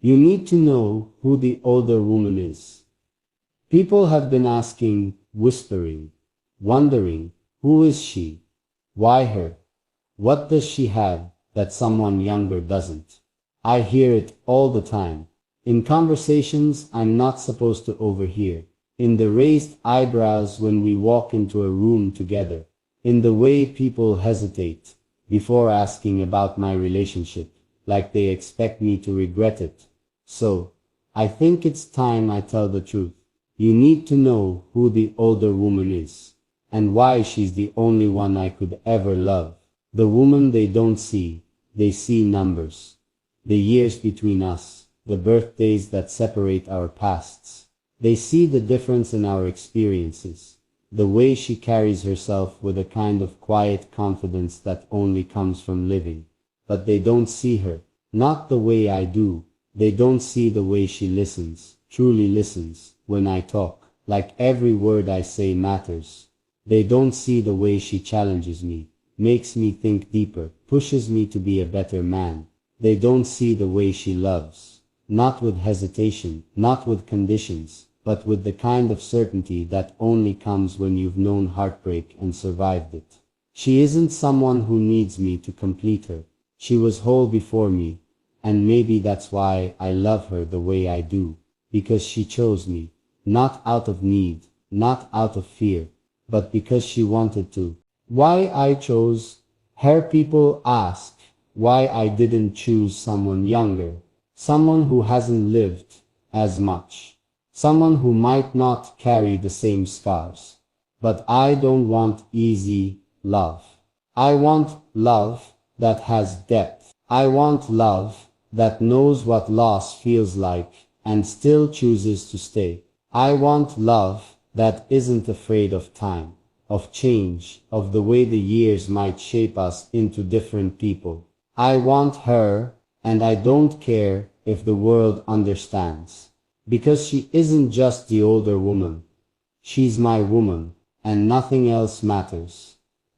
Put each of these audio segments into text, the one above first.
You need to know who the older woman is. People have been asking, whispering, wondering, who is she? Why her? What does she have that someone younger doesn't? I hear it all the time. In conversations I'm not supposed to overhear. In the raised eyebrows when we walk into a room together. In the way people hesitate before asking about my relationship, like they expect me to regret it. So, I think it's time I tell the truth. You need to know who the older woman is, and why she's the only one I could ever love. The woman they don't see, they see numbers. The years between us, the birthdays that separate our pasts. They see the difference in our experiences, the way she carries herself with a kind of quiet confidence that only comes from living. But they don't see her, not the way I do. They don't see the way she listens, truly listens, when I talk, like every word I say matters. They don't see the way she challenges me, makes me think deeper, pushes me to be a better man. They don't see the way she loves, not with hesitation, not with conditions, but with the kind of certainty that only comes when you've known heartbreak and survived it. She isn't someone who needs me to complete her. She was whole before me, and maybe that's why I love her the way I do, because she chose me, not out of need, not out of fear, but because she wanted to. Why I chose her? People ask why I didn't choose someone younger, someone who hasn't lived as much, someone who might not carry the same scars. But I don't want easy love. I want love that has depth. I want love that knows what loss feels like and still chooses to stay. I want love that isn't afraid of time, of change, of the way the years might shape us into different people. I want her, and I don't care if the world understands. Because she isn't just the older woman. She's my woman, and nothing else matters.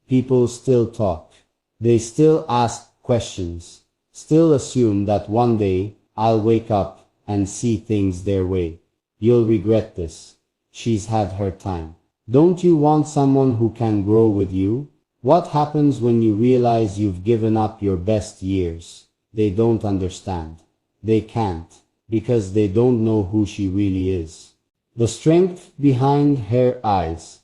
People still talk. They still ask questions, still assume that one day I'll wake up and see things their way. You'll regret this. She's had her time. Don't you want someone who can grow with you? What happens when you realize you've given up your best years? They don't understand. They can't, because they don't know who she really is. The strength behind her eyes.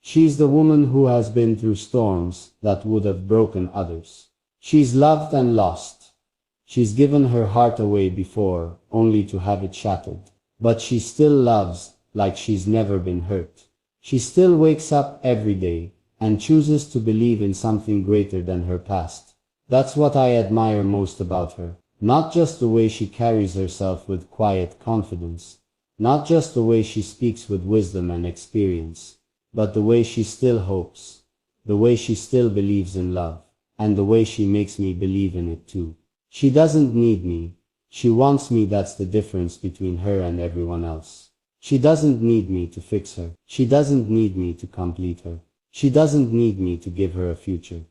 She's the woman who has been through storms that would have broken others. She's loved and lost. She's given her heart away before, only to have it shattered. But she still loves like she's never been hurt. She still wakes up every day and chooses to believe in something greater than her past. That's what I admire most about her. Not just the way she carries herself with quiet confidence, not just the way she speaks with wisdom and experience, but the way she still hopes, the way she still believes in love, and the way she makes me believe in it too. She doesn't need me. She wants me. That's the difference between her and everyone else. She doesn't need me to fix her. She doesn't need me to complete her. She doesn't need me to give her a future.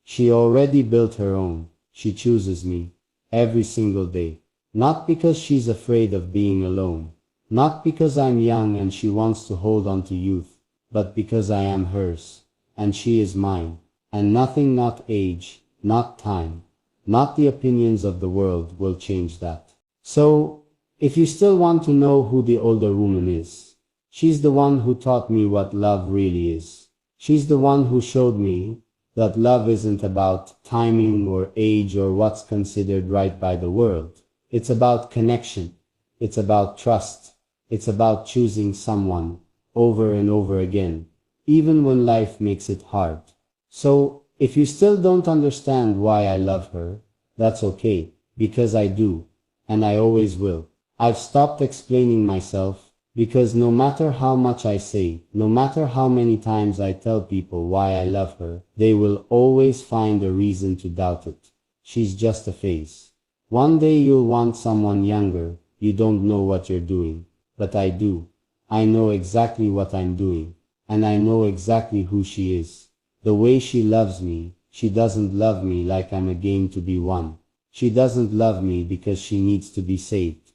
She already built her own. She chooses me every single day. Not because she's afraid of being alone. Not because I'm young and she wants to hold on to youth, but because I am hers, and she is mine. And nothing, not age, not time, not the opinions of the world will change that. So, if you still want to know who the older woman is, she's the one who taught me what love really is. She's the one who showed me that love isn't about timing or age or what's considered right by the world. It's about connection. It's about trust. It's about choosing someone over and over again, even when life makes it hard. So, if you still don't understand why I love her, that's okay, because I do, and I always will. I've stopped explaining myself, because no matter how much I say, no matter how many times I tell people why I love her, they will always find a reason to doubt it. She's just a phase. One day you'll want someone younger. You don't know what you're doing, but I do. I know exactly what I'm doing, and I know exactly who she is. The way she loves me, she doesn't love me like I'm a game to be won. She doesn't love me because she needs to be saved.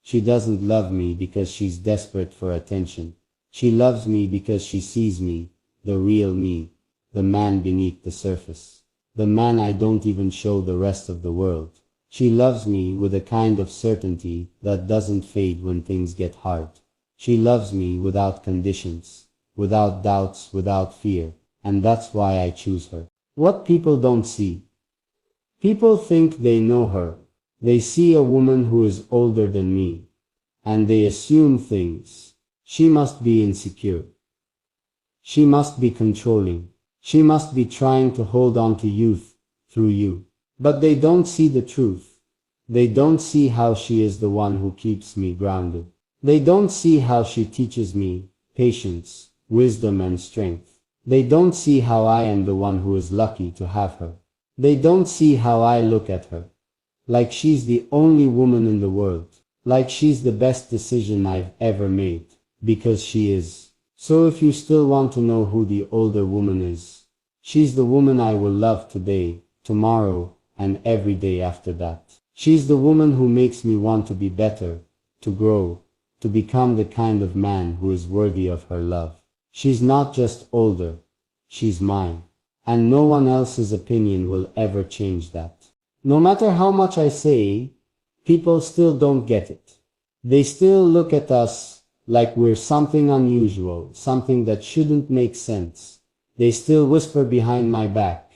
She doesn't love me because she's desperate for attention. She loves me because she sees me, the real me, the man beneath the surface, the man I don't even show the rest of the world. She loves me with a kind of certainty that doesn't fade when things get hard. She loves me without conditions, without doubts, without fear, and that's why I choose her. What people don't see. People think they know her. They see a woman who is older than me, and they assume things. She must be insecure. She must be controlling. She must be trying to hold on to youth through you. But they don't see the truth. They don't see how she is the one who keeps me grounded. They don't see how she teaches me patience, wisdom and strength. They don't see how I am the one who is lucky to have her. They don't see how I look at her. Like she's the only woman in the world. Like she's the best decision I've ever made. Because she is. So if you still want to know who the older woman is, she's the woman I will love today, tomorrow, and every day after that. She's the woman who makes me want to be better, to grow, to become the kind of man who is worthy of her love. She's not just older, she's mine. And no one else's opinion will ever change that. No matter how much I say, people still don't get it. They still look at us like we're something unusual, something that shouldn't make sense. They still whisper behind my back,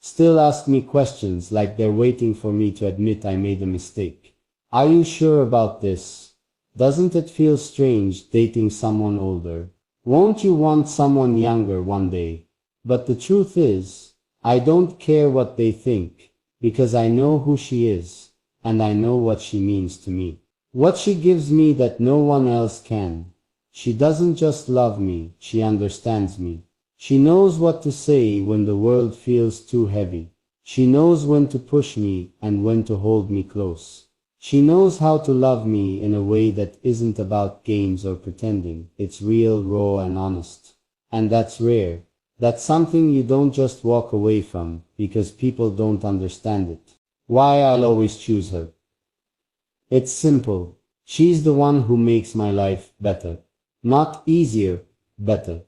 still ask me questions like they're waiting for me to admit I made a mistake. Are you sure about this? Doesn't it feel strange dating someone older? Won't you want someone younger one day? But the truth is, I don't care what they think, because I know who she is, and I know what she means to me. What she gives me that no one else can. She doesn't just love me, she understands me. She knows what to say when the world feels too heavy. She knows when to push me and when to hold me close. She knows how to love me in a way that isn't about games or pretending. It's real, raw and honest. And that's rare. That's something you don't just walk away from, because people don't understand it. Why I'll always choose her. It's simple. She's the one who makes my life better. Not easier, better.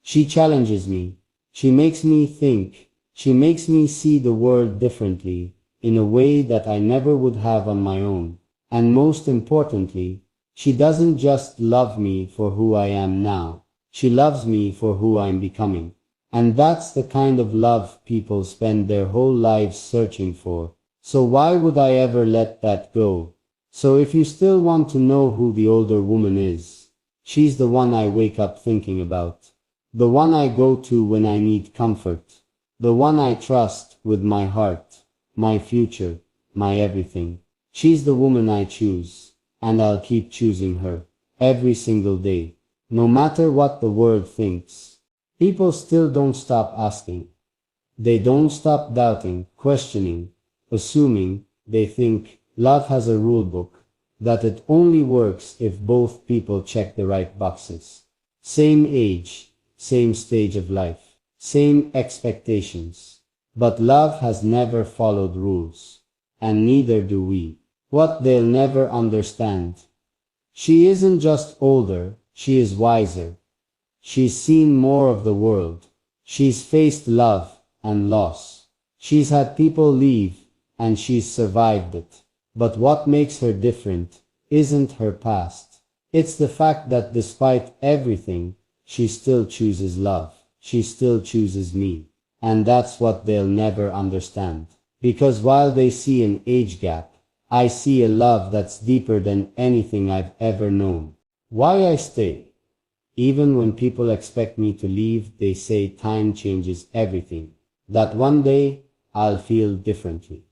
She challenges me. She makes me think. She makes me see the world differently, in a way that I never would have on my own. And most importantly, she doesn't just love me for who I am now. She loves me for who I'm becoming. And that's the kind of love people spend their whole lives searching for. So why would I ever let that go? So if you still want to know who the older woman is, she's the one I wake up thinking about. The one I go to when I need comfort. The one I trust with my heart, my future, my everything. She's the woman I choose, and I'll keep choosing her, every single day, no matter what the world thinks. People still don't stop asking. They don't stop doubting, questioning, assuming. They think love has a rule book, that it only works if both people check the right boxes. Same age, same stage of life, same expectations. But love has never followed rules, and neither do we. What they'll never understand. She isn't just older, she is wiser. She's seen more of the world. She's faced love and loss. She's had people leave, and she's survived it. But what makes her different isn't her past. It's the fact that despite everything, she still chooses love. She still chooses me. And that's what they'll never understand. Because while they see an age gap, I see a love that's deeper than anything I've ever known. Why I stay? Even when people expect me to leave, they say time changes everything. That one day, I'll feel differently.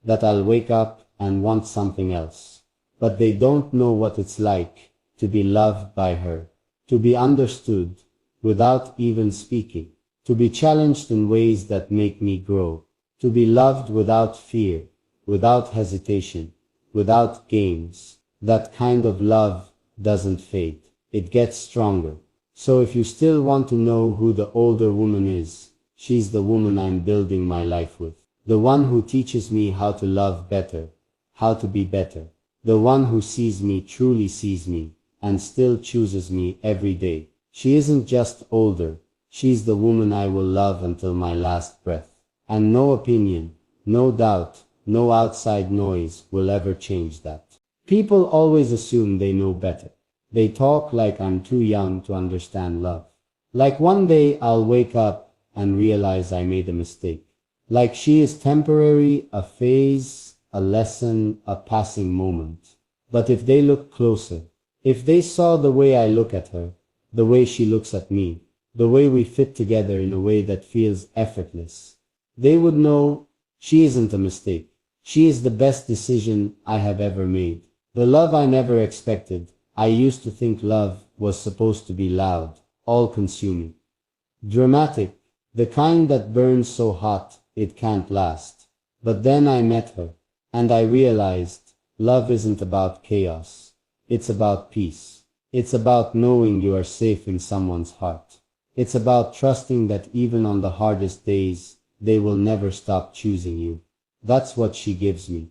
That I'll wake up and want something else. But they don't know what it's like to be loved by her. To be understood without even speaking. To be challenged in ways that make me grow. To be loved without fear, without hesitation, without games. That kind of love doesn't fade. It gets stronger. So if you still want to know who the older woman is, she's the woman I'm building my life with. The one who teaches me how to love better, how to be better. The one who sees me, truly sees me, and still chooses me every day. She isn't just older, she's the woman I will love until my last breath. And no opinion, no doubt, no outside noise will ever change that. People always assume they know better. They talk like I'm too young to understand love. Like one day I'll wake up and realize I made a mistake. Like she is temporary, a phase, a lesson, a passing moment. But if they look closer, if they saw the way I look at her, the way she looks at me, the way we fit together in a way that feels effortless, they would know she isn't a mistake. She is the best decision I have ever made. The love I never expected. I used to think love was supposed to be loud, all-consuming, dramatic, the kind that burns so hot it can't last. But then I met her, and I realized love isn't about chaos. It's about peace. It's about knowing you are safe in someone's heart. It's about trusting that even on the hardest days, they will never stop choosing you. That's what she gives me.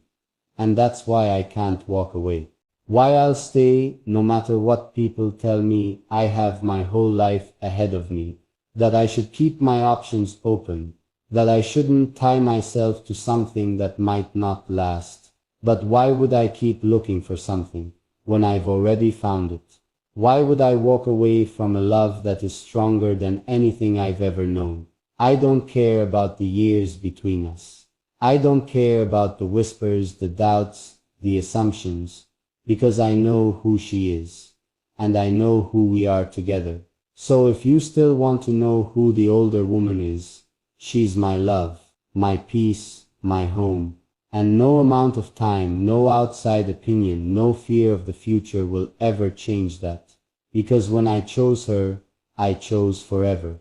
And that's why I can't walk away. Why I'll stay no matter what people tell me. I have my whole life ahead of me. That I should keep my options open. That I shouldn't tie myself to something that might not last. But why would I keep looking for something when I've already found it? Why would I walk away from a love that is stronger than anything I've ever known? I don't care about the years between us. I don't care about the whispers, the doubts, the assumptions, because I know who she is, and I know who we are together. So if you still want to know who the older woman is, she's my love, my peace, my home, and no amount of time, no outside opinion, no fear of the future will ever change that, because when I chose her, I chose forever.